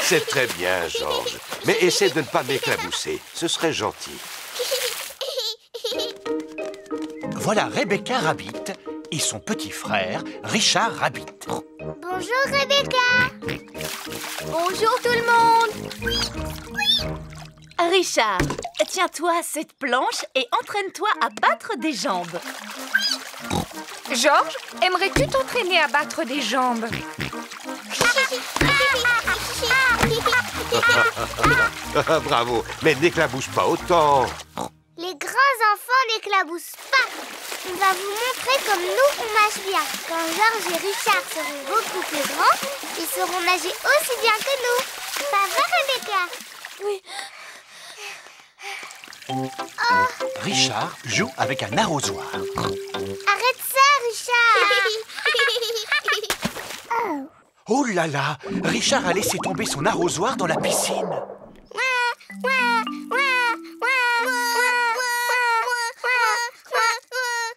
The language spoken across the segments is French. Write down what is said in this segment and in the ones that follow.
C'est très bien, Georges. Mais essaie de ne pas m'éclabousser. Ce serait gentil. Voilà Rebecca Rabbit et son petit frère, Richard Rabbit. Bonjour Rebecca. Bonjour tout le monde. Richard, tiens-toi à cette planche et entraîne-toi à battre des jambes. Georges, aimerais-tu t'entraîner à battre des jambes? Bravo, mais n'éclabousse pas autant. Les grands enfants n'éclaboussent pas. On va vous montrer comme nous on nage bien. Quand Georges et Richard seront beaucoup plus grands, ils sauront nager aussi bien que nous. Ça va, Rebecca? Oui. Oh, Richard joue avec un arrosoir. arrête ça, Richard. Oh là là, Richard a laissé tomber son arrosoir dans la piscine.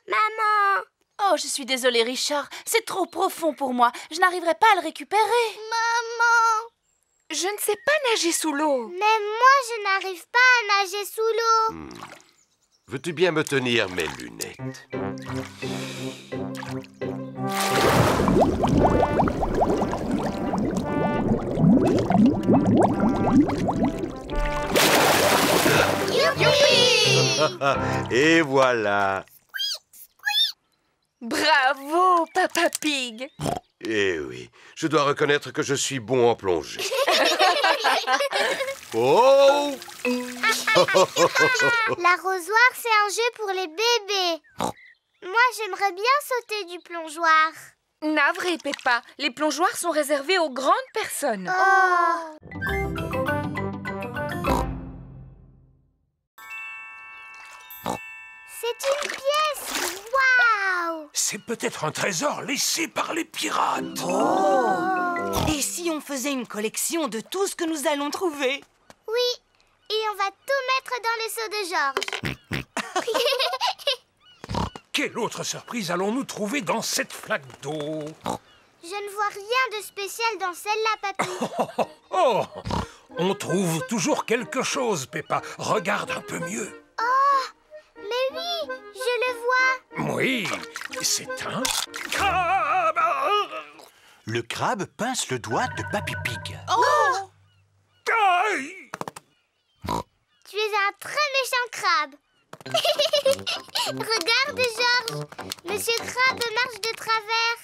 Maman. Oh, je suis désolée, Richard. C'est trop profond pour moi. Je n'arriverai pas à le récupérer. Maman. Je ne sais pas nager sous l'eau. Même moi, je n'arrive pas à nager sous l'eau. Veux-tu bien me tenir mes lunettes? Et voilà. Bravo, Papa Pig. Eh oui, je dois reconnaître que je suis bon en plongée. Oh! L'arrosoir, c'est un jeu pour les bébés. Moi, j'aimerais bien sauter du plongeoir. Navré, Peppa. Les plongeoires sont réservés aux grandes personnes. C'est une pièce. Waouh! C'est peut-être un trésor laissé par les pirates. Et si on faisait une collection de tout ce que nous allons trouver? Oui, et on va tout mettre dans le seau de Georges. Quelle autre surprise allons-nous trouver dans cette flaque d'eau? Je ne vois rien de spécial dans celle-là, papy. Oh, on trouve toujours quelque chose, Peppa. Regarde un peu mieux. Mais oui, je le vois. Oui, c'est un crabe. Le crabe pince le doigt de Papy Pig. Aïe! Tu es un très méchant crabe. Regarde, Georges. Monsieur Crabe marche de travers.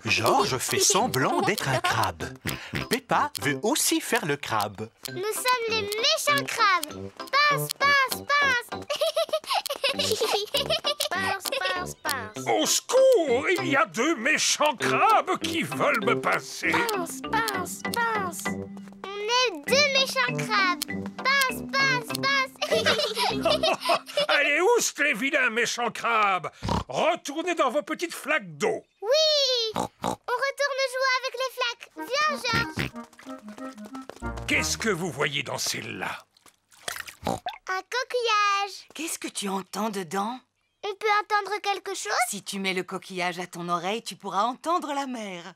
Georges fait semblant d'être un crabe. Peppa veut aussi faire le crabe. Nous sommes les méchants crabes. Pince, pince, pince. Pince, pince, pince. Au secours! Il y a deux méchants crabes qui veulent me passer. Pince, pince, pince. On est deux méchants crabes. Pince, pince, pince. Allez, oust les vilains méchants crabes! Retournez dans vos petites flaques d'eau. Oui. On retourne jouer avec les flaques. Viens, Georges. Qu'est-ce que vous voyez dans celle-là? Un coquillage. Qu'est-ce que tu entends dedans? On peut entendre quelque chose? Si tu mets le coquillage à ton oreille, tu pourras entendre la mer.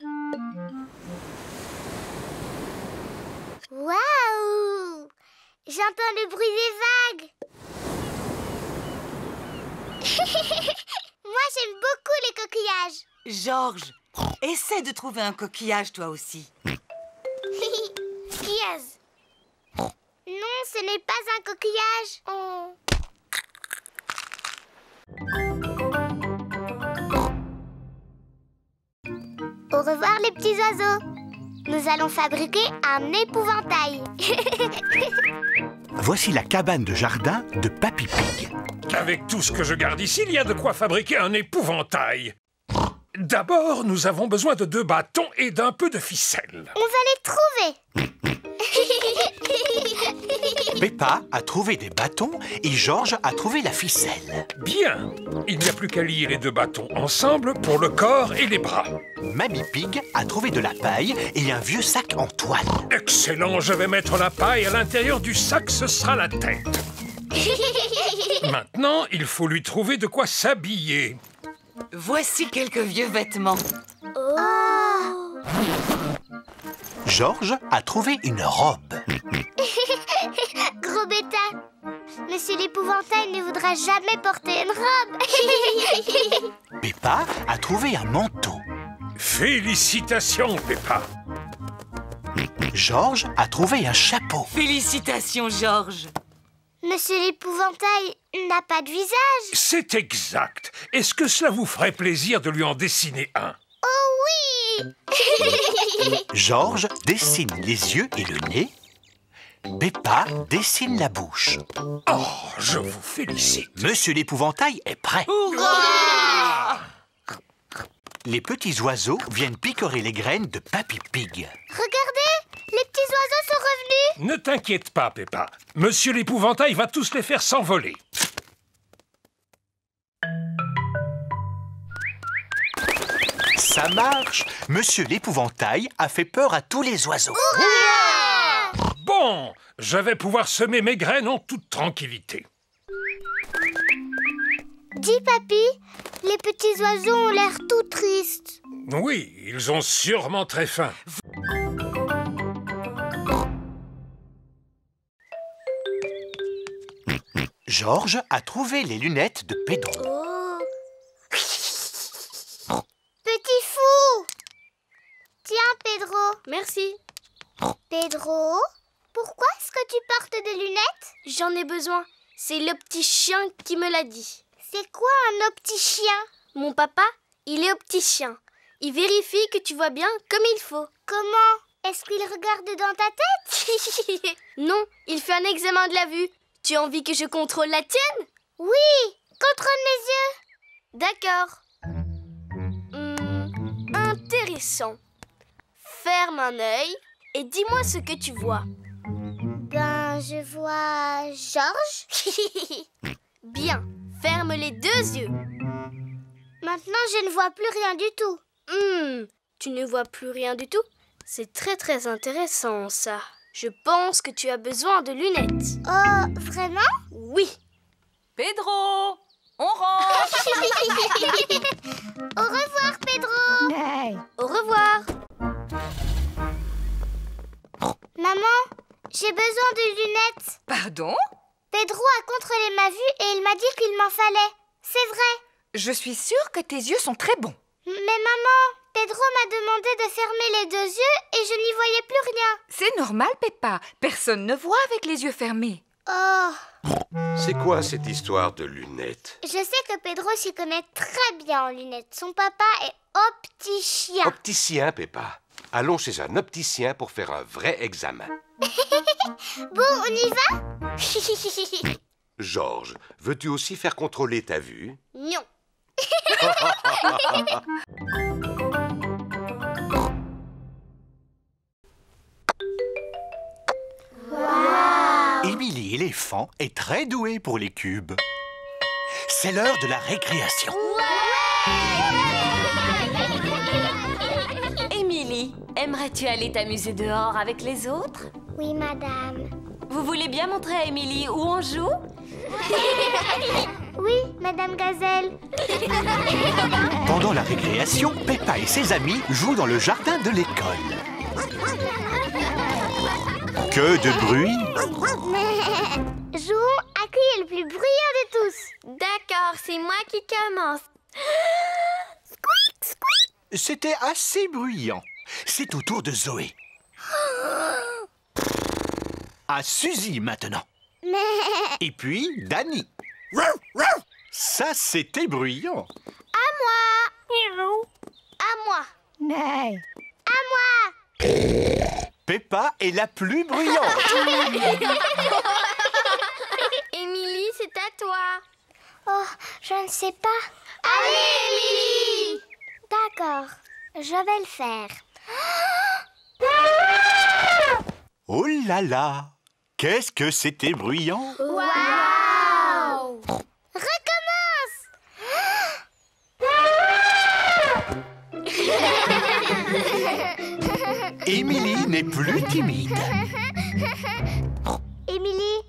Waouh! J'entends le bruit des vagues. Moi, j'aime beaucoup les coquillages. Georges, essaie de trouver un coquillage toi aussi. Yes. Non, ce n'est pas un coquillage. Oh. Au revoir les petits oiseaux. Nous allons fabriquer un épouvantail. Voici la cabane de jardin de Papy Pig. Avec tout ce que je garde ici, il y a de quoi fabriquer un épouvantail. D'abord, nous avons besoin de 2 bâtons et d'un peu de ficelle. On va les trouver. Peppa a trouvé des bâtons et Georges a trouvé la ficelle. Bien, il n'y a plus qu'à lier les 2 bâtons ensemble pour le corps et les bras. Mamie Pig a trouvé de la paille et un vieux sac en toile. Excellent, je vais mettre la paille à l'intérieur du sac, ce sera la tête. Maintenant, il faut lui trouver de quoi s'habiller. Voici quelques vieux vêtements. Oh. Georges a trouvé une robe. Gros bêta, Monsieur l'épouvantail ne voudra jamais porter une robe. Peppa a trouvé un manteau. Félicitations, Peppa. Georges a trouvé un chapeau. Félicitations, Georges. Monsieur l'épouvantail n'a pas de visage. C'est exact. Est-ce que cela vous ferait plaisir de lui en dessiner un? Oh oui. Georges dessine les yeux et le nez. Peppa dessine la bouche. Oh, je vous félicite. Monsieur l'épouvantail est prêt. Hurrah! Les petits oiseaux viennent picorer les graines de Papy Pig. Regardez, les petits oiseaux sont revenus. Ne t'inquiète pas, Peppa. Monsieur l'épouvantail va tous les faire s'envoler. Ça marche. Monsieur l'épouvantail a fait peur à tous les oiseaux. Bon, je vais pouvoir semer mes graines en toute tranquillité. Dis, papy, les petits oiseaux ont l'air tout tristes. Oui, ils ont sûrement très faim. Georges a trouvé les lunettes de Pedro. Oh. Petit fou! Tiens, Pedro. Merci. Pedro, pourquoi est-ce que tu portes des lunettes? J'en ai besoin. C'est le petit chien qui me l'a dit. C'est quoi un opticien? Mon papa, il est opticien. Il vérifie que tu vois bien comme il faut. Comment? Est-ce qu'il regarde dans ta tête? Non, il fait un examen de la vue. Tu as envie que je contrôle la tienne? Oui, contrôle mes yeux. D'accord. Intéressant. Ferme un œil et dis-moi ce que tu vois. Ben, je vois Georges. Bien, ferme les deux yeux. Maintenant, je ne vois plus rien du tout. Tu ne vois plus rien du tout? C'est très très intéressant ça. Je pense que tu as besoin de lunettes. Oh, vraiment? Oui. Pedro, on rentre. Au revoir, Pedro. Au revoir. Maman, j'ai besoin de lunettes. Pardon? Pedro a contrôlé ma vue et il m'a dit qu'il m'en fallait. C'est vrai. Je suis sûre que tes yeux sont très bons. Mais maman, Pedro m'a demandé de fermer les deux yeux et je n'y voyais plus rien. C'est normal, Peppa. Personne ne voit avec les yeux fermés. Oh, C'est quoi cette histoire de lunettes? je sais que Pedro s'y connaît très bien en lunettes. Son papa est opticien. Opticien, Peppa. Allons chez un opticien pour faire un vrai examen. Bon, on y va? Georges, veux-tu aussi faire contrôler ta vue? Non. Émilie éléphant est très douée pour les cubes. C'est l'heure de la récréation. Émilie, aimerais-tu aller t'amuser dehors avec les autres? Oui, madame. Vous voulez bien montrer à Émilie où on joue? Oui, madame Gazelle. Pendant la récréation, Peppa et ses amis jouent dans le jardin de l'école. Que de bruit! Jouons à qui est le plus bruyant de tous. D'accord, c'est moi qui commence. C'était assez bruyant. C'est au tour de Zoé. À Suzy maintenant. Et puis Dani. Ça, c'était bruyant. À moi. À moi. Peppa est la plus bruyante. Émilie, c'est à toi. Oh, je ne sais pas. Allez, Émilie! D'accord, je vais le faire. Oh là là! Qu'est-ce que c'était bruyant! Waouh! Recommence! Émilie n'est plus timide. Émilie,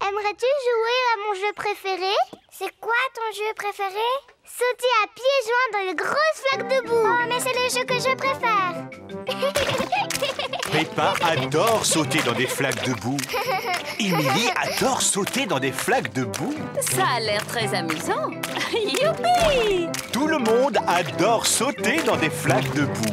aimerais-tu jouer à mon jeu préféré? C'est quoi ton jeu préféré? Sauter à pieds joints dans les grosses flaques de boue. Oh, mais c'est le jeu que je préfère. Peppa adore sauter dans des flaques de boue. Émilie adore sauter dans des flaques de boue. Ça a l'air très amusant. Youpi! Tout le monde adore sauter dans des flaques de boue.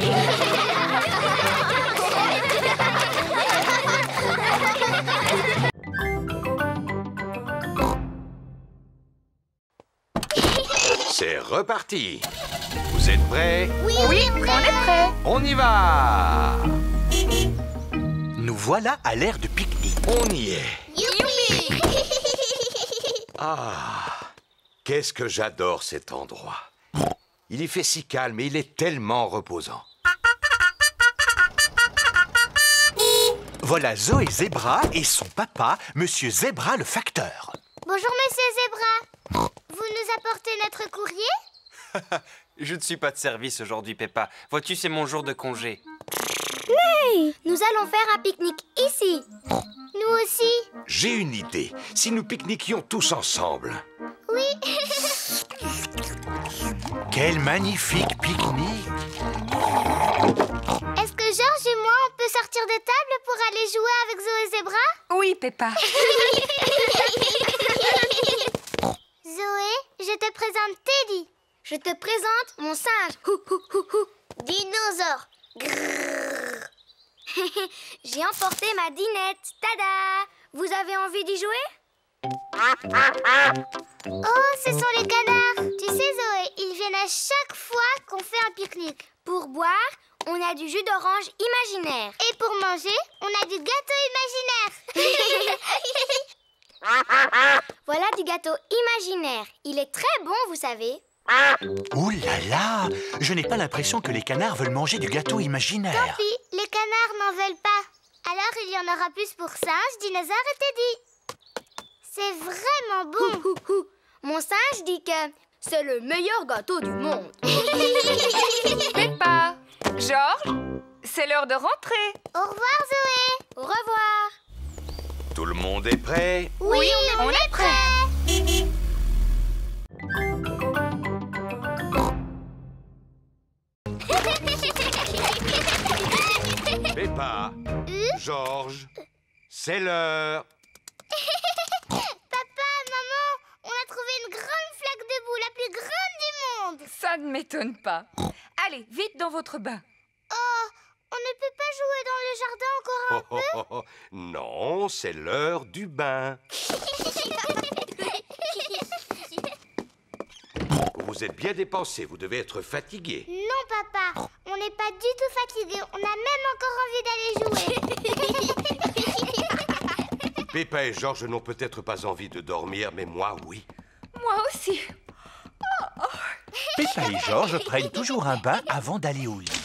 C'est reparti. Vous êtes prêts? Oui, on est prêts. On y va. Nous voilà à l'aire de pique-nique. On y est. Youpi! Ah, qu'est-ce que j'adore cet endroit. Il y fait si calme et il est tellement reposant. Voilà Zoé Zébra et son papa, Monsieur Zébra le facteur. Bonjour, Monsieur Zébra. Vous nous apportez notre courrier? Je ne suis pas de service aujourd'hui, Peppa. Vois-tu, c'est mon jour de congé. Nous allons faire un pique-nique ici. Nous aussi. J'ai une idée. Si nous pique-niquions tous ensemble. Oui. Quel magnifique pique-nique! Est-ce que Georges et moi, on peut sortir de table pour aller jouer avec Zoé Zébra? Oui, Peppa. Zoé, je te présente Teddy. Je te présente mon singe. Dinosaure. Grrr. J'ai emporté ma dinette. Tada! Vous avez envie d'y jouer? Oh, ce sont les canards. Tu sais, Zoé, ils viennent à chaque fois qu'on fait un pique-nique. Pour boire, on a du jus d'orange imaginaire. Et pour manger, on a du gâteau imaginaire. Voilà du gâteau imaginaire. Il est très bon, vous savez. Ouh là là! Je n'ai pas l'impression que les canards veulent manger du gâteau imaginaire. Tant pis, les canards n'en veulent pas. Alors il y en aura plus pour singe, dinosaure et Teddy. C'est vraiment bon. Mon singe dit que c'est le meilleur gâteau du monde. Peppa, Georges, c'est l'heure de rentrer. Au revoir, Zoé. Au revoir. Tout le monde est prêt? Oui, on est prêts. Peppa, Georges, c'est l'heure. Papa, maman, on a trouvé une grande flaque de boue, la plus grande du monde. Ça ne m'étonne pas. Allez, vite dans votre bain. Oh, on ne peut pas jouer dans le jardin encore un peu? Non, c'est l'heure du bain. Vous êtes bien dépensé, vous devez être fatigué. Non, papa, on n'est pas du tout fatigué. On a même encore envie d'aller jouer. Peppa et Georges n'ont peut-être pas envie de dormir, mais moi, oui. Moi aussi. Peppa et Georges prennent toujours un bain avant d'aller au lit.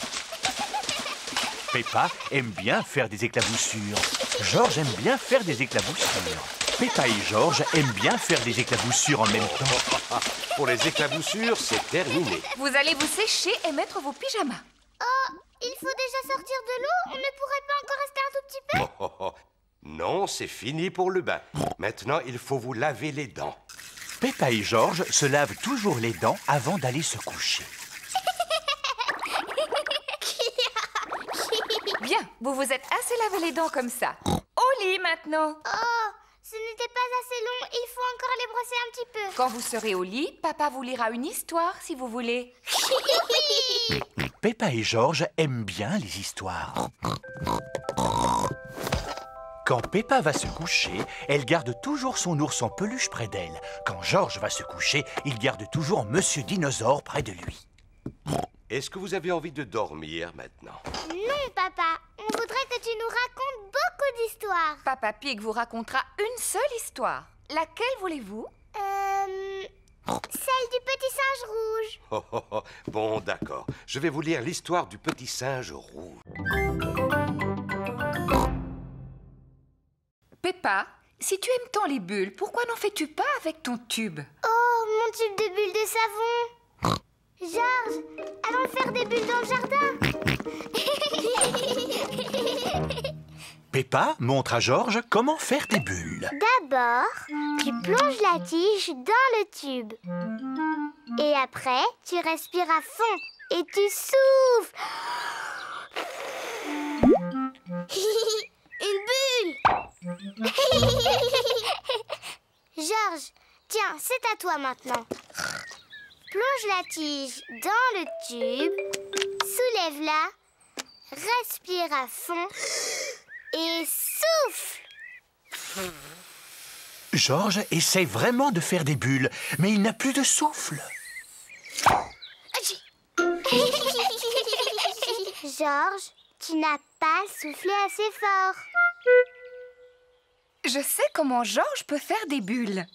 Peppa aime bien faire des éclaboussures. Georges aime bien faire des éclaboussures. Peppa et Georges aiment bien faire des éclaboussures en même temps. Pour les éclaboussures, c'est terminé. Vous allez vous sécher et mettre vos pyjamas. Oh, il faut déjà sortir de l'eau. On ne pourrait pas encore rester un tout petit peu? Non, c'est fini pour le bain. Maintenant, il faut vous laver les dents. Peppa et Georges se lavent toujours les dents avant d'aller se coucher. Bien, vous vous êtes assez lavé les dents comme ça. Au lit maintenant. Oh, ce n'était pas assez long. Il faut encore les brosser un petit peu. Quand vous serez au lit, papa vous lira une histoire si vous voulez. Peppa et Georges aiment bien les histoires. Quand Peppa va se coucher, elle garde toujours son ours en peluche près d'elle. Quand Georges va se coucher, il garde toujours Monsieur Dinosaure près de lui. Est-ce que vous avez envie de dormir maintenant? Non, papa. On voudrait que tu nous racontes beaucoup d'histoires. Papa Pig vous racontera une seule histoire. Laquelle voulez-vous? Celle du petit singe rouge. Bon, d'accord. Je vais vous lire l'histoire du petit singe rouge. Peppa, si tu aimes tant les bulles, pourquoi n'en fais-tu pas avec ton tube? Oh, mon tube de bulles de savon. Georges, allons faire des bulles dans le jardin. Peppa montre à Georges comment faire des bulles. D'abord, tu plonges la tige dans le tube. Et après, tu respires à fond et tu souffles. Une bulle. Georges, tiens, c'est à toi maintenant. Plonge la tige dans le tube, soulève-la, respire à fond et souffle. Georges essaie vraiment de faire des bulles, mais il n'a plus de souffle. Georges, tu n'as pas soufflé assez fort. Je sais comment Georges peut faire des bulles.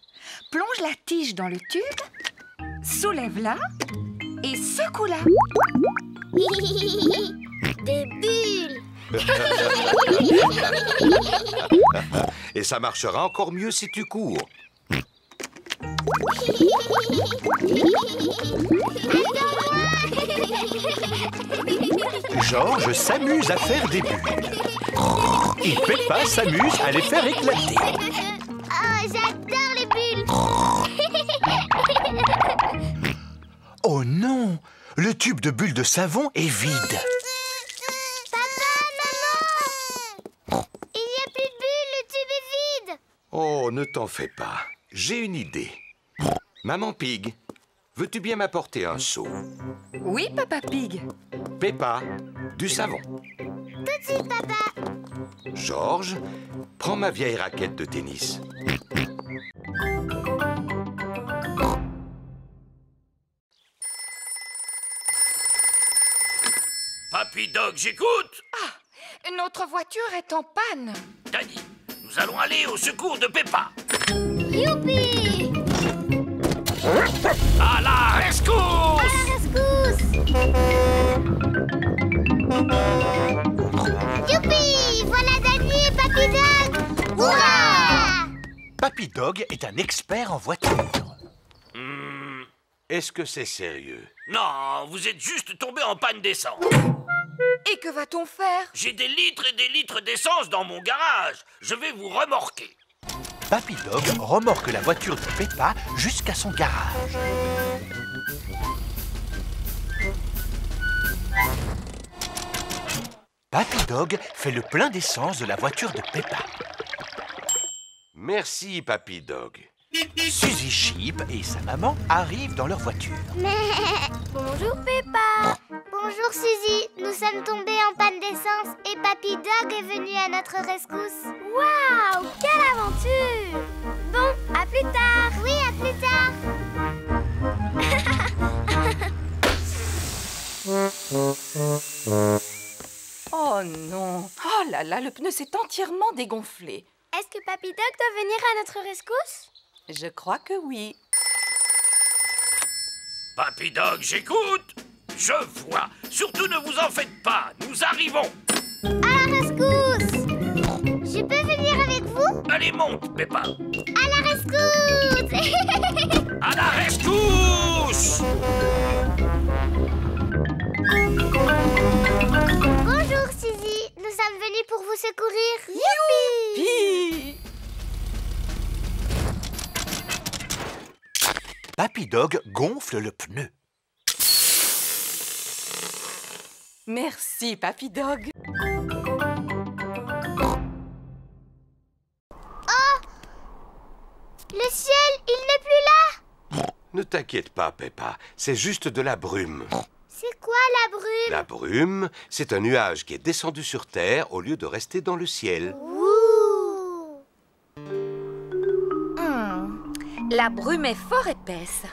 Plonge la tige dans le tube, soulève-la et secoue-la. Des bulles. Et ça marchera encore mieux si tu cours. Georges s'amuse à faire des bulles. Et Peppa s'amuse à les faire éclater. Oh, j'adore les bulles. Oh non! Le tube de bulles de savon est vide. Papa, maman! Il n'y a plus de bulles, le tube est vide. Oh, ne t'en fais pas. J'ai une idée. Maman Pig, veux-tu bien m'apporter un seau? Oui, Papa Pig. Peppa, du savon. Tout de suite, papa. Georges, prends ma vieille raquette de tennis. Papy Dog, j'écoute. Notre voiture est en panne. Danny, nous allons aller au secours de Peppa. Youpi! À la rescousse! À la rescousse! Youpi! Voilà Danny et Papy Dog! Hurrah! Papy Dog est un expert en voiture. Est-ce que c'est sérieux? Non, vous êtes juste tombé en panne d'essence. Et que va-t-on faire? J'ai des litres et des litres d'essence dans mon garage. Je vais vous remorquer. Papy Dog remorque la voiture de Peppa jusqu'à son garage. Papy Dog fait le plein d'essence de la voiture de Peppa. Merci, Papy Dog. Suzy Sheep et sa maman arrivent dans leur voiture. Bonjour Peppa. Bonjour Suzy. Nous sommes tombés en panne d'essence et Papy Dog est venu à notre rescousse. Waouh, quelle aventure! Bon, à plus tard. Oui, à plus tard. Oh non! Oh là là, le pneu s'est entièrement dégonflé. Est-ce que Papy Dog doit venir à notre rescousse? Je crois que oui. Papy Dog, j'écoute. Je vois. Surtout ne vous en faites pas. Nous arrivons. À la rescousse! Je peux venir avec vous? Allez, monte, Peppa. À la rescousse! À la rescousse! Bonjour Suzy, nous sommes venus pour vous secourir. Youpi! Papy Dog gonfle le pneu. Merci, Papy Dog. Oh! Le ciel, il n'est plus là! Ne t'inquiète pas, Peppa. C'est juste de la brume. C'est quoi la brume? La brume, c'est un nuage qui est descendu sur Terre au lieu de rester dans le ciel. Ouh! La brume est fort épaisse.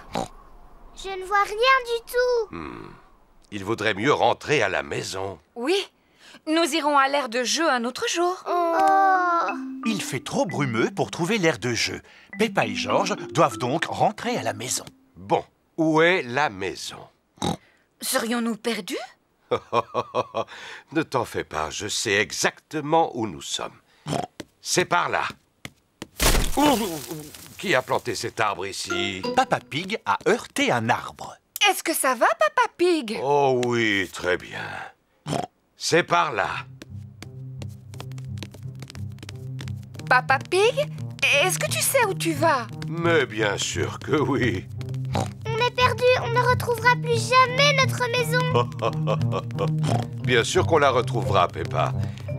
Je ne vois rien du tout. Il vaudrait mieux rentrer à la maison. Oui, nous irons à l'aire de jeu un autre jour. Oh! Il fait trop brumeux pour trouver l'aire de jeu. Peppa et Georges doivent donc rentrer à la maison. Bon, où est la maison? Serions-nous perdus? Ne t'en fais pas, je sais exactement où nous sommes. C'est par là. Qui a planté cet arbre ici? Papa Pig a heurté un arbre. Est-ce que ça va, Papa Pig? Oh oui, très bien. C'est par là. Papa Pig, est-ce que tu sais où tu vas? Mais bien sûr que oui. On est perdu, on ne retrouvera plus jamais notre maison. Bien sûr qu'on la retrouvera, Peppa.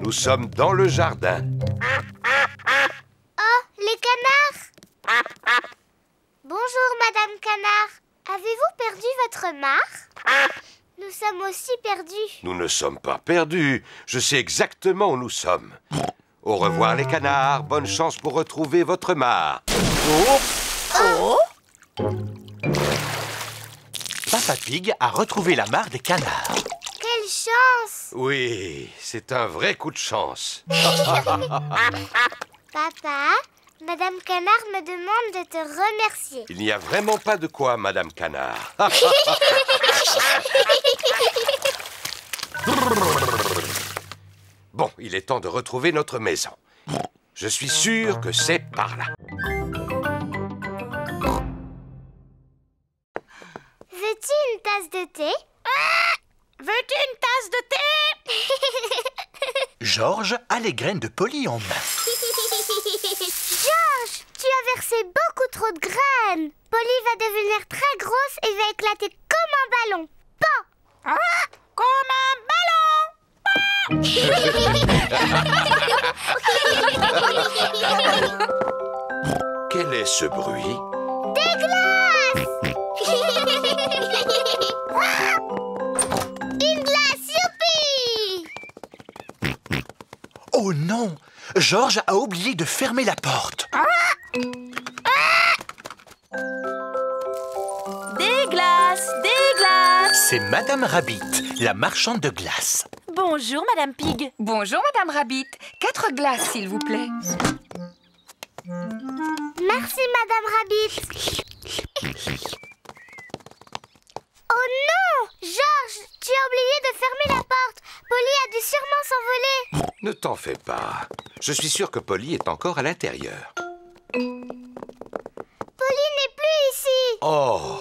Nous sommes dans le jardin. Oh, les canards! Bonjour, Madame Canard. Avez-vous perdu votre mare? Nous sommes aussi perdus. Nous ne sommes pas perdus. Je sais exactement où nous sommes. Au revoir, les canards. Bonne chance pour retrouver votre mare. Oh! Oh! Papa Pig a retrouvé la mare des canards. Quelle chance! Oui, c'est un vrai coup de chance. Papa, Madame Canard me demande de te remercier. Il n'y a vraiment pas de quoi, Madame Canard. Bon, il est temps de retrouver notre maison. Je suis sûr que c'est par là. Veux-tu une tasse de thé? Veux-tu une tasse de thé? Georges a les graines de Polly en main. Georges, tu as versé beaucoup trop de graines. Polly va devenir très grosse et va éclater comme un ballon. Pan! Comme un ballon! Quel est ce bruit? Des glaces! Une glace, youpi! Oh non! Georges a oublié de fermer la porte. Des glaces, des glaces! C'est Madame Rabbit, la marchande de glace. Bonjour, Madame Pig. Bonjour, Madame Rabbit. 4 glaces, s'il vous plaît. Merci, Madame Rabbit. Oh non! Georges, tu as oublié de fermer la porte. Polly a dû sûrement s'envoler. Ne t'en fais pas. Je suis sûr que Polly est encore à l'intérieur. Polly n'est plus ici. Oh!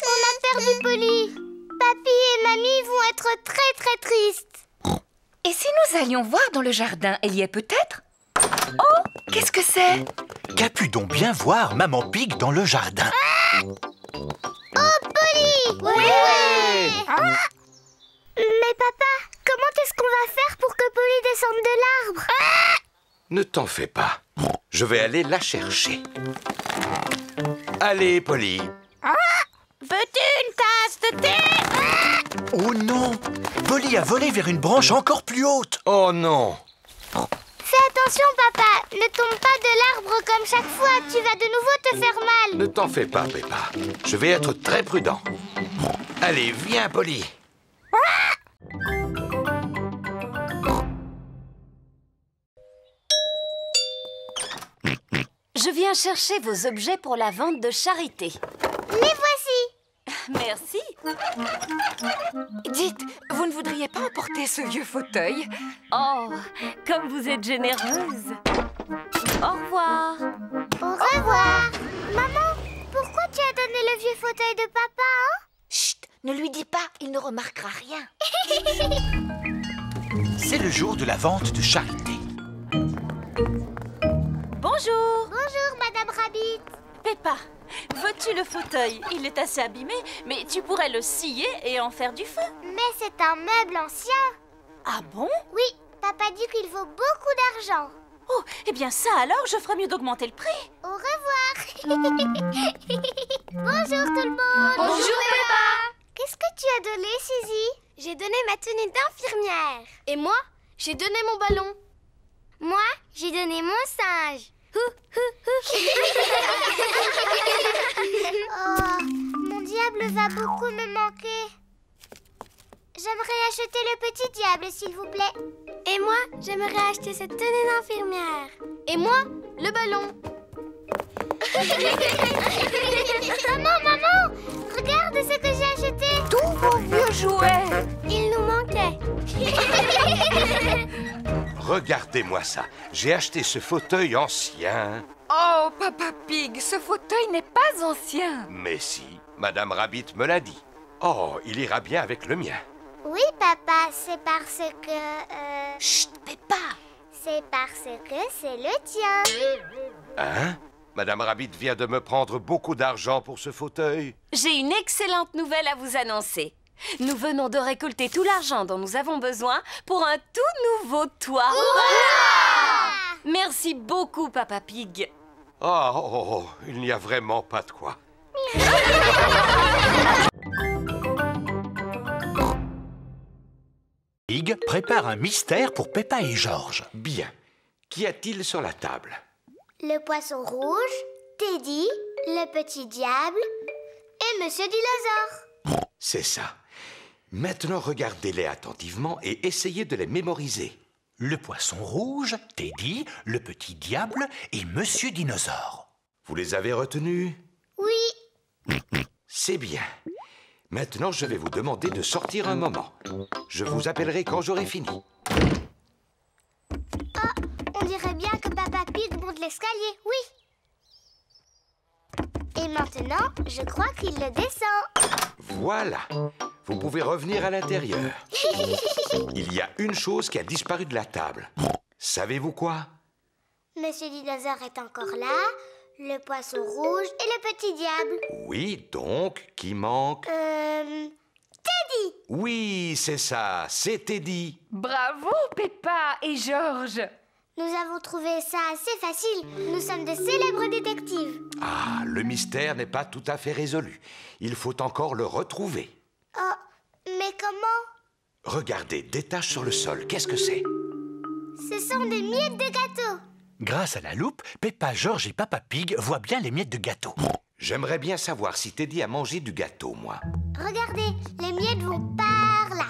On a perdu Polly. Papy et Mamie vont être très très tristes. Et si nous allions voir dans le jardin, elle y est peut-être? Oh, qu'est-ce que c'est? Qu'a pu donc bien voir Maman Pig dans le jardin? Oh, Polly! Oui! Mais papa, comment est-ce qu'on va faire pour que Polly descende de l'arbre? Ne t'en fais pas. Je vais aller la chercher. Allez, Polly. Veux-tu une tasse de thé? Oh non! Polly a volé vers une branche encore plus haute. Oh non! Fais attention, papa. Ne tombe pas de l'arbre comme chaque fois. Tu vas de nouveau te faire mal. Ne t'en fais pas, Peppa. Je vais être très prudent. Allez, viens, Polly. Je viens chercher vos objets pour la vente de charité. Les voici. Merci. Dites, vous ne voudriez pas emporter ce vieux fauteuil? Oh, comme vous êtes généreuse. Au revoir. Au revoir. Maman, pourquoi tu as donné le vieux fauteuil de papa, hein? Chut, ne lui dis pas, il ne remarquera rien. C'est le jour de la vente de charité. Bonjour. Bonjour, Madame Rabbit. Peppa, veux-tu le fauteuil? Il est assez abîmé, mais tu pourrais le scier et en faire du feu. Mais c'est un meuble ancien. Ah bon? Oui, papa dit qu'il vaut beaucoup d'argent. Oh, eh bien ça alors, je ferais mieux d'augmenter le prix. Au revoir. Bonjour tout le monde. Bonjour, Peppa. Qu'est-ce que tu as donné, Suzy? J'ai donné ma tenue d'infirmière. Et moi, j'ai donné mon ballon. Moi, j'ai donné mon singe. Oh, mon diable va beaucoup me manquer. J'aimerais acheter le petit diable, s'il vous plaît. Et moi, j'aimerais acheter cette tenue d'infirmière. Et moi, le ballon. Maman, regarde ce que j'ai acheté. Tous vos vieux jouets. Il nous manquait. Regardez-moi ça. J'ai acheté ce fauteuil ancien. Oh, Papa Pig, ce fauteuil n'est pas ancien. Mais si, Madame Rabbit me l'a dit. Oh, il ira bien avec le mien. Oui, papa, c'est parce que... Chut, Peppa. C'est parce que c'est le tien. Hein? Madame Rabbit vient de me prendre beaucoup d'argent pour ce fauteuil. J'ai une excellente nouvelle à vous annoncer. Nous venons de récolter tout l'argent dont nous avons besoin pour un tout nouveau toit. Merci beaucoup, Papa Pig. Oh, il n'y a vraiment pas de quoi. Pig prépare un mystère pour Peppa et Georges. Bien. Qu'y a-t-il sur la table? Le poisson rouge, Teddy, le petit diable et Monsieur Dinosaure. C'est ça. Maintenant, regardez-les attentivement et essayez de les mémoriser. Le poisson rouge, Teddy, le petit diable et Monsieur Dinosaure. Vous les avez retenus? Oui. C'est bien. Maintenant, je vais vous demander de sortir un moment. Je vous appellerai quand j'aurai fini. On dirait bien que Papa Pig monte l'escalier, oui. Et maintenant, je crois qu'il le descend. Voilà. Vous pouvez revenir à l'intérieur. Il y a une chose qui a disparu de la table. Savez-vous quoi? Monsieur Dinosaure est encore là, le poisson rouge et le petit diable. Oui, donc, qui manque? Teddy. Oui, c'est ça, c'est Teddy. Bravo, Peppa et Georges. Nous avons trouvé ça assez facile. Nous sommes de célèbres détectives. Ah, le mystère n'est pas tout à fait résolu. Il faut encore le retrouver. Oh, mais comment? Regardez, des taches sur le sol, qu'est-ce que c'est? Ce sont des miettes de gâteau. Grâce à la loupe, Peppa, Georges et Papa Pig voient bien les miettes de gâteau. J'aimerais bien savoir si Teddy a mangé du gâteau, moi. Regardez, les miettes vont par là.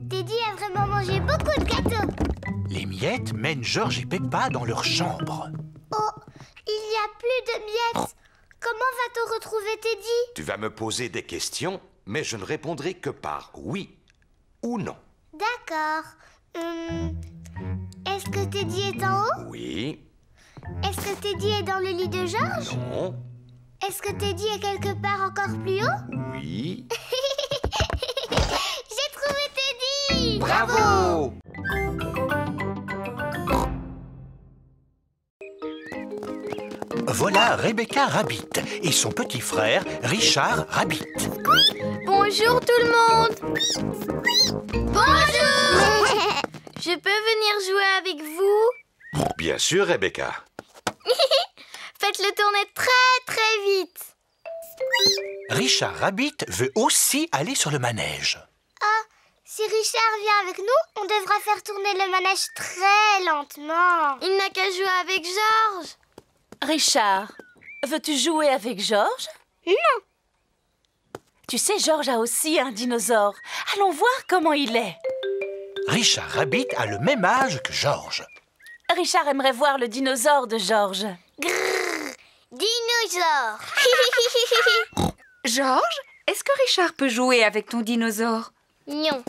Teddy a vraiment mangé beaucoup de gâteaux. Les miettes mènent Georges et Peppa dans leur chambre. Oh, il n'y a plus de miettes. Comment va-t-on retrouver Teddy? Tu vas me poser des questions, mais je ne répondrai que par oui ou non. D'accord. Est-ce que Teddy est en haut? Oui. Est-ce que Teddy est dans le lit de Georges? Non. Est-ce que Teddy est quelque part encore plus haut? Oui. J'ai trouvé Teddy! Bravo! Voilà Rebecca Rabbit et son petit frère Richard Rabbit. Bonjour tout le monde. Bonjour. Je peux venir jouer avec vous? Bien sûr, Rebecca. Faites-le tourner très très vite. Richard Rabbit veut aussi aller sur le manège. Ah, si Richard vient avec nous, on devra faire tourner le manège très lentement. Il n'a qu'à jouer avec Georges. Richard, veux-tu jouer avec Georges? Non. Tu sais, Georges a aussi un dinosaure. Allons voir comment il est. Richard Rabbit a le même âge que Georges. Richard aimerait voir le dinosaure de Georges. Grrr, dinosaure. Georges, est-ce que Richard peut jouer avec ton dinosaure? Non.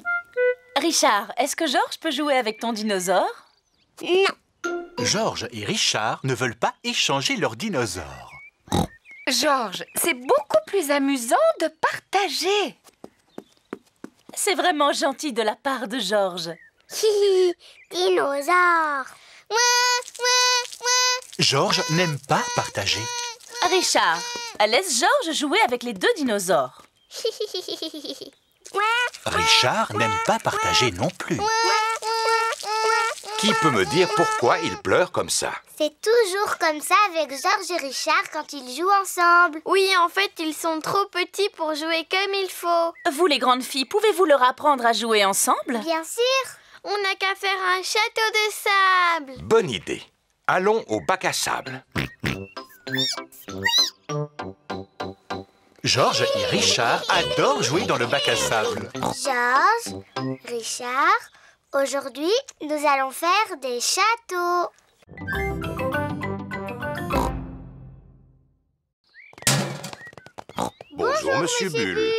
Richard, est-ce que Georges peut jouer avec ton dinosaure? Non. Georges et Richard ne veulent pas échanger leurs dinosaures. Georges, c'est beaucoup plus amusant de partager. C'est vraiment gentil de la part de Georges. Hihi, dinosaure. Georges n'aime pas partager. Richard, laisse Georges jouer avec les deux dinosaures. Richard n'aime pas partager non plus. Qui peut me dire pourquoi il pleure comme ça? C'est toujours comme ça avec Georges et Richard quand ils jouent ensemble. Oui, en fait, ils sont trop petits pour jouer comme il faut. Vous, les grandes filles, pouvez-vous leur apprendre à jouer ensemble? Bien sûr. On n'a qu'à faire un château de sable. Bonne idée. Allons au bac à sable. Georges et Richard adorent jouer dans le bac à sable. Georges, Richard, aujourd'hui, nous allons faire des châteaux. Bonjour, Monsieur Bulle.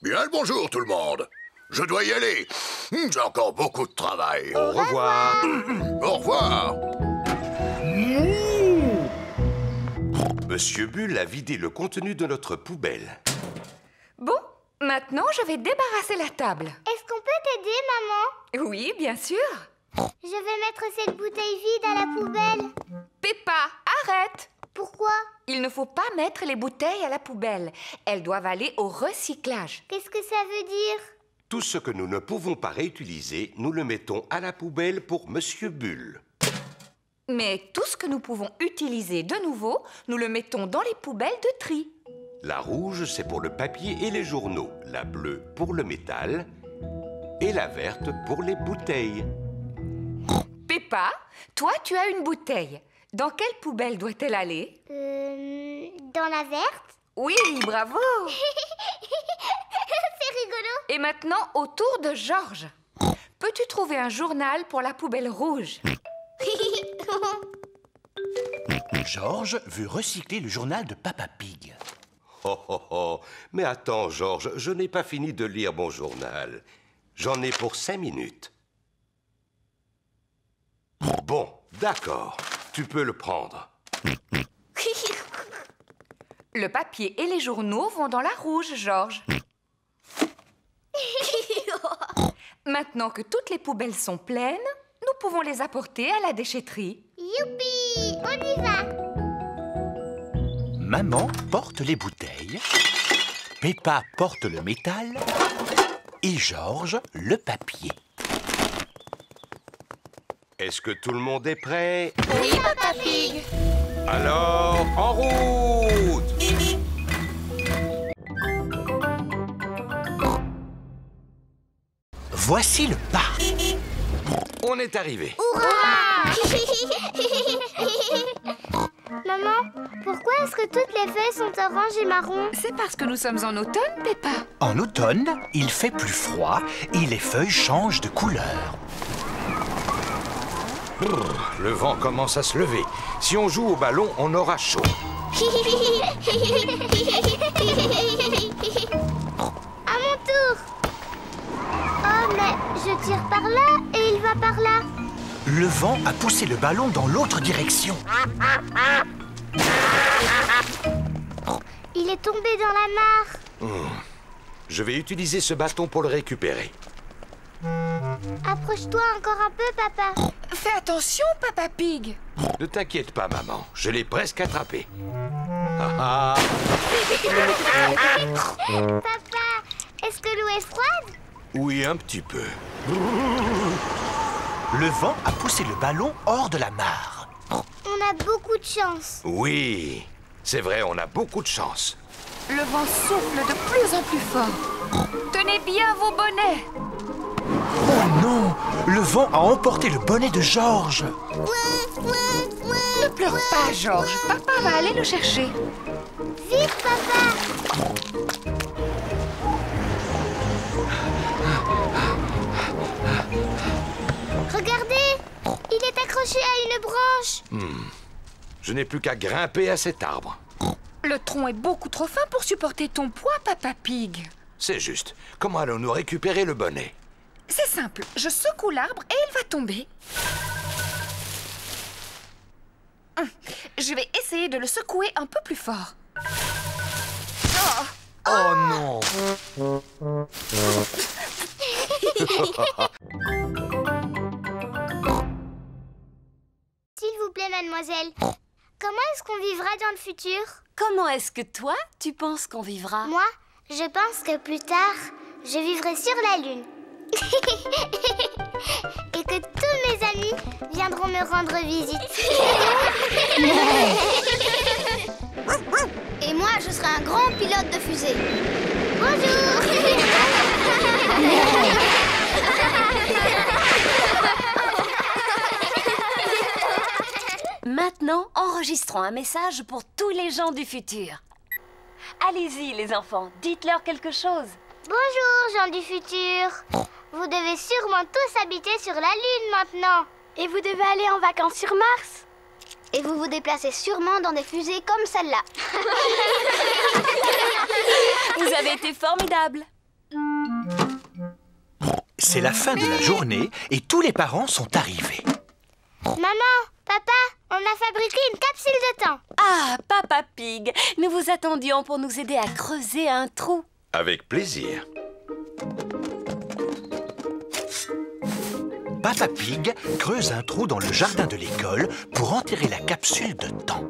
Bien le bonjour, tout le monde. Je dois y aller. J'ai encore beaucoup de travail. Au revoir. Au revoir. Monsieur Bulle a vidé le contenu de notre poubelle. Bon, maintenant je vais débarrasser la table. Est-ce qu'on peut t'aider, maman? Oui, bien sûr. Je vais mettre cette bouteille vide à la poubelle. Peppa, arrête. Pourquoi? Il qu'il ne faut pas mettre les bouteilles à la poubelle. Elles doivent aller au recyclage. Qu'est-ce que ça veut dire? Tout ce que nous ne pouvons pas réutiliser, nous le mettons à la poubelle pour Monsieur Bulle. Mais tout ce que nous pouvons utiliser de nouveau, nous le mettons dans les poubelles de tri. La rouge, c'est pour le papier et les journaux. La bleue pour le métal. Et la verte pour les bouteilles. Peppa, toi, tu as une bouteille. Dans quelle poubelle doit-elle aller? Dans la verte? Oui, bravo. C'est rigolo. Et maintenant, au tour de Georges. Peux-tu trouver un journal pour la poubelle rouge? Georges veut recycler le journal de Papa Pig. Oh, oh, oh. Mais attends, Georges, je n'ai pas fini de lire mon journal. J'en ai pour 5 minutes. Bon, d'accord. Tu peux le prendre. Le papier et les journaux vont dans la rouge, Georges. Maintenant que toutes les poubelles sont pleines, nous pouvons les apporter à la déchetterie. Youpi! On y va! Maman porte les bouteilles, Peppa porte le métal et Georges le papier. Est-ce que tout le monde est prêt? Oui, Papa Pig. Alors, en route! Voici le parc. On est arrivé. Hurrah! Maman, pourquoi est-ce que toutes les feuilles sont oranges et marron? C'est parce que nous sommes en automne, Peppa. En automne, il fait plus froid et les feuilles changent de couleur. Le vent commence à se lever. Si on joue au ballon, on aura chaud. À mon tour. Oh, mais je tire par là et il va par là. Le vent a poussé le ballon dans l'autre direction. Il est tombé dans la mare. Je vais utiliser ce bâton pour le récupérer. Approche-toi encore un peu, papa. Fais attention, Papa Pig. Ne t'inquiète pas, maman. Je l'ai presque attrapé. Ah, ah. Papa, est-ce que l'eau est froide? Oui, un petit peu. Le vent a poussé le ballon hors de la mare. On a beaucoup de chance. Oui, c'est vrai, on a beaucoup de chance. Le vent souffle de plus en plus fort. Tenez bien vos bonnets. Oh non! Le vent a emporté le bonnet de Georges. Ne pleure pas, Georges. Papa va aller le chercher. Vite, papa. Regardez, il est accroché à une branche. Je n'ai plus qu'à grimper à cet arbre. Le tronc est beaucoup trop fin pour supporter ton poids, Papa Pig. C'est juste. Comment allons-nous récupérer le bonnet? C'est simple. Je secoue l'arbre et il va tomber. Je vais essayer de le secouer un peu plus fort. Oh non! S'il vous plaît, mademoiselle, comment est-ce qu'on vivra dans le futur? Comment est-ce que toi, tu penses qu'on vivra? Moi, je pense que plus tard, je vivrai sur la Lune. Et que tous mes amis viendront me rendre visite. Et moi, je serai un grand pilote de fusée. Bonjour. Maintenant, enregistrons un message pour tous les gens du futur. Allez-y, les enfants, dites-leur quelque chose. Bonjour, gens du futur. Vous devez sûrement tous habiter sur la Lune maintenant. Et vous devez aller en vacances sur Mars. Et vous vous déplacez sûrement dans des fusées comme celle-là. Vous avez été formidables. C'est la fin de la journée et tous les parents sont arrivés. Maman, papa, on a fabriqué une capsule de temps. Ah, Papa Pig, nous vous attendions pour nous aider à creuser un trou. Avec plaisir. Papa Pig creuse un trou dans le jardin de l'école pour enterrer la capsule de temps.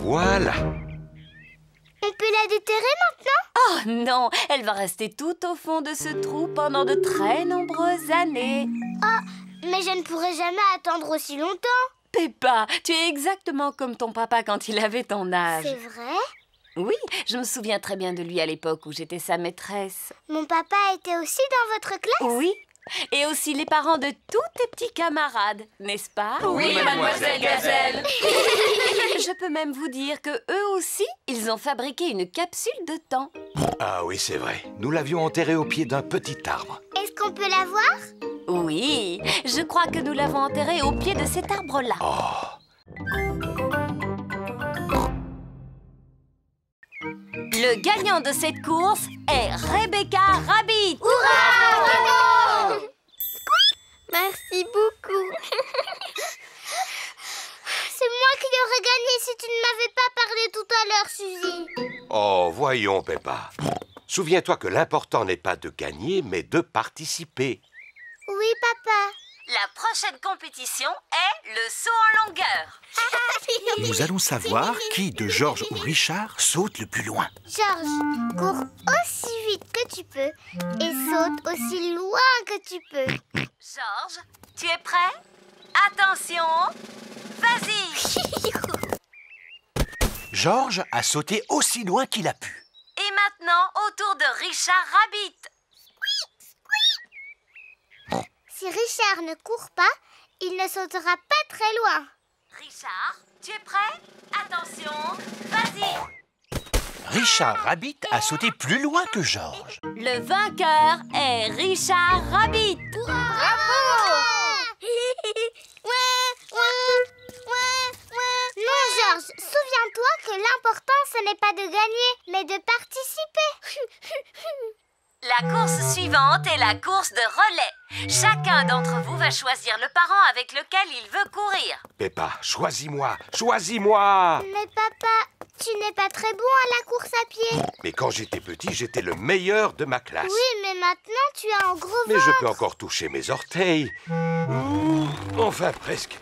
Voilà. On peut la déterrer maintenant? Oh non, elle va rester tout au fond de ce trou pendant de très nombreuses années. Oh, mais je ne pourrai jamais attendre aussi longtemps. Peppa, tu es exactement comme ton papa quand il avait ton âge. C'est vrai? Oui, je me souviens très bien de lui à l'époque où j'étais sa maîtresse. Mon papa était aussi dans votre classe? Oui, et aussi les parents de tous tes petits camarades, n'est-ce pas? Oui, mademoiselle Gazelle. Je peux même vous dire que eux aussi, ils ont fabriqué une capsule de temps. Ah oui, c'est vrai. Nous l'avions enterrée au pied d'un petit arbre. Est-ce qu'on peut la voir? Oui, je crois que nous l'avons enterrée au pied de cet arbre-là. Oh. Le gagnant de cette course est Rebecca Rabbit. Hurrah! Bravo! Merci beaucoup. C'est moi qui aurais gagné si tu ne m'avais pas parlé tout à l'heure, Suzy. Oh, voyons, Peppa. Souviens-toi que l'important n'est pas de gagner, mais de participer. Oui, papa. La prochaine compétition est le saut en longueur. Nous allons savoir qui de Georges ou Richard saute le plus loin. Georges, cours aussi vite que tu peux et saute aussi loin que tu peux. Georges, tu es prêt? Attention, vas-y. Georges a sauté aussi loin qu'il a pu. Et maintenant, au tour de Richard Rabbit. Si Richard ne court pas, il ne sautera pas très loin. Richard, tu es prêt? Attention, vas-y. Richard Rabbit a sauté plus loin que Georges. Le vainqueur est Richard Rabbit. Non, Georges, souviens-toi que l'important, ce n'est pas de gagner, mais de participer. La course suivante est la course de relais. Chacun d'entre vous va choisir le parent avec lequel il veut courir. Peppa, choisis-moi, choisis-moi. Mais papa, tu n'es pas très bon à la course à pied. Mais quand j'étais petit, j'étais le meilleur de ma classe. Oui, mais maintenant, tu as un gros ventre. Mais je peux encore toucher mes orteils. Enfin, presque.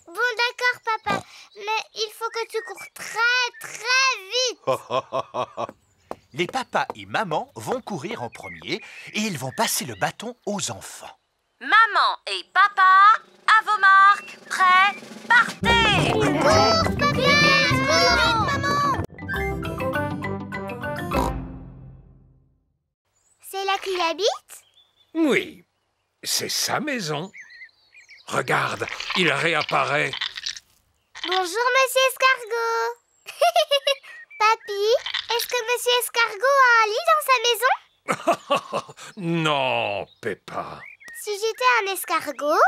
Bon, d'accord, papa. Mais il faut que tu cours très, très vite. Les papas et maman vont courir en premier et ils vont passer le bâton aux enfants. Maman et papa, à vos marques, prêts, partez! Cours, papa! Cours, maman! C'est là qu'il habite? Oui, c'est sa maison. Regarde, il réapparaît. Bonjour, monsieur Escargot. Papy, est-ce que monsieur Escargot a un lit dans sa maison? Non, Peppa. Si j'étais un escargot,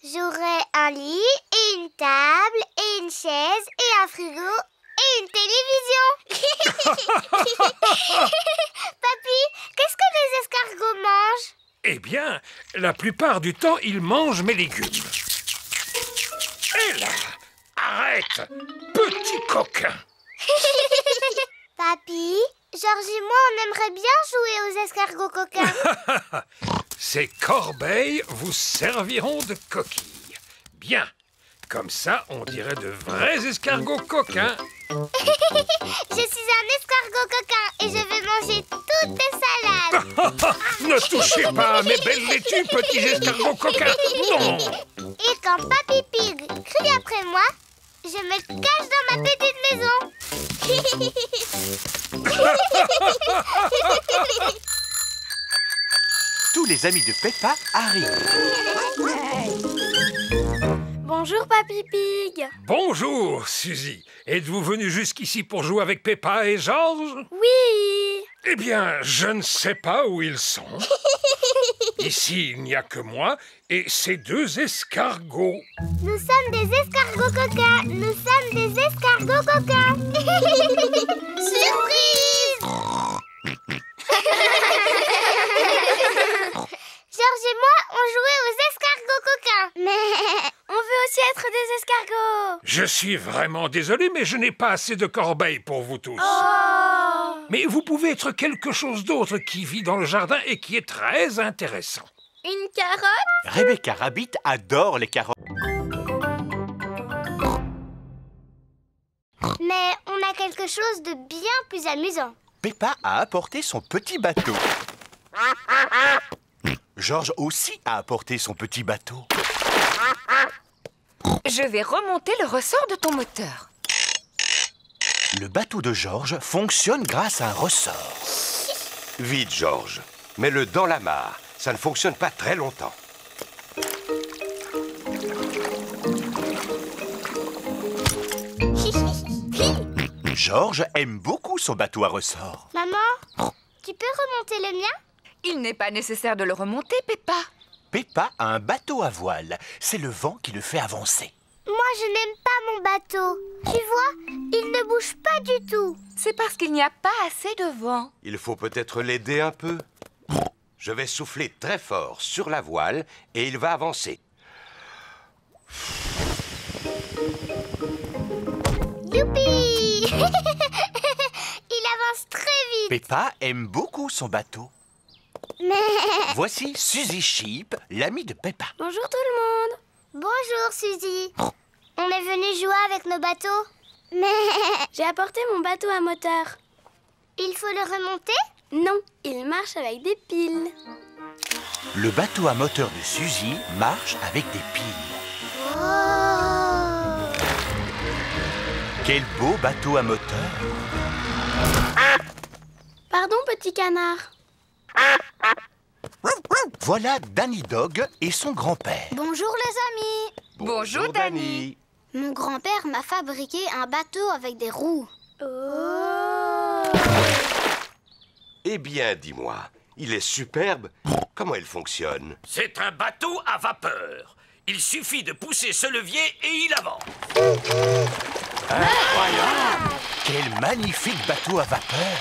j'aurais un lit et une table et une chaise et un frigo et une télévision. Papy, qu'est-ce que les escargots mangent? Eh bien, la plupart du temps, il mange mes légumes. Et là, arrête, petit coquin. Papy, Georges et moi, on aimerait bien jouer aux escargots coquins. Ces corbeilles vous serviront de coquilles. Bien, comme ça, on dirait de vrais escargots coquins. Je suis un escargot coquin et je vais manger toutes tes salades. Ne touchez pas à mes belles laitues, petits escargots coquins. Non. Et quand Papy Pig crie après moi, je me cache dans ma petite maison. Tous les amis de Peppa arrivent. Bonjour, Papy Pig. Bonjour, Suzy. Êtes-vous venu jusqu'ici pour jouer avec Peppa et Georges? Oui. Eh bien, je ne sais pas où ils sont. Ici, il n'y a que moi et ces deux escargots. Nous sommes des escargots coquins. Nous sommes des escargots coquins. Surprise! Georges et moi, on jouait aux escargots coquins. Mais on veut aussi être des escargots. Je suis vraiment désolé, mais je n'ai pas assez de corbeilles pour vous tous. Oh. Mais vous pouvez être quelque chose d'autre qui vit dans le jardin et qui est très intéressant. Une carotte? Rebecca Rabbit adore les carottes. quelque chose de bien plus amusant. Peppa a apporté son petit bateau. George aussi a apporté son petit bateau. Je vais remonter le ressort de ton moteur. Le bateau de George fonctionne grâce à un ressort. Vite, George. Mets-le dans la mare. Ça ne fonctionne pas très longtemps. George aime beaucoup son bateau à ressort. Maman, tu peux remonter le mien? Il n'est pas nécessaire de le remonter, Peppa. Peppa a un bateau à voile. C'est le vent qui le fait avancer. Moi, je n'aime pas mon bateau. Tu vois, il ne bouge pas du tout. C'est parce qu'il n'y a pas assez de vent. Il faut peut-être l'aider un peu. Je vais souffler très fort sur la voile et il va avancer. Youpi! Il avance très vite. Peppa aime beaucoup son bateau. Mais... Voici Suzy Sheep, l'amie de Peppa. Bonjour tout le monde. Bonjour Suzy. On est venu jouer avec nos bateaux. Mais... J'ai apporté mon bateau à moteur. Il faut le remonter? Non, il marche avec des piles. Le bateau à moteur de Suzy marche avec des piles. Oh! Quel beau bateau à moteur! Pardon, petit canard. Voilà Danny Dog et son grand-père. Bonjour les amis. Bonjour, Danny. Mon grand-père m'a fabriqué un bateau avec des roues. Oh! Eh bien, dis-moi, il est superbe. Comment il fonctionne? C'est un bateau à vapeur. Il suffit de pousser ce levier et il avance. Incroyable! Quel magnifique bateau à vapeur!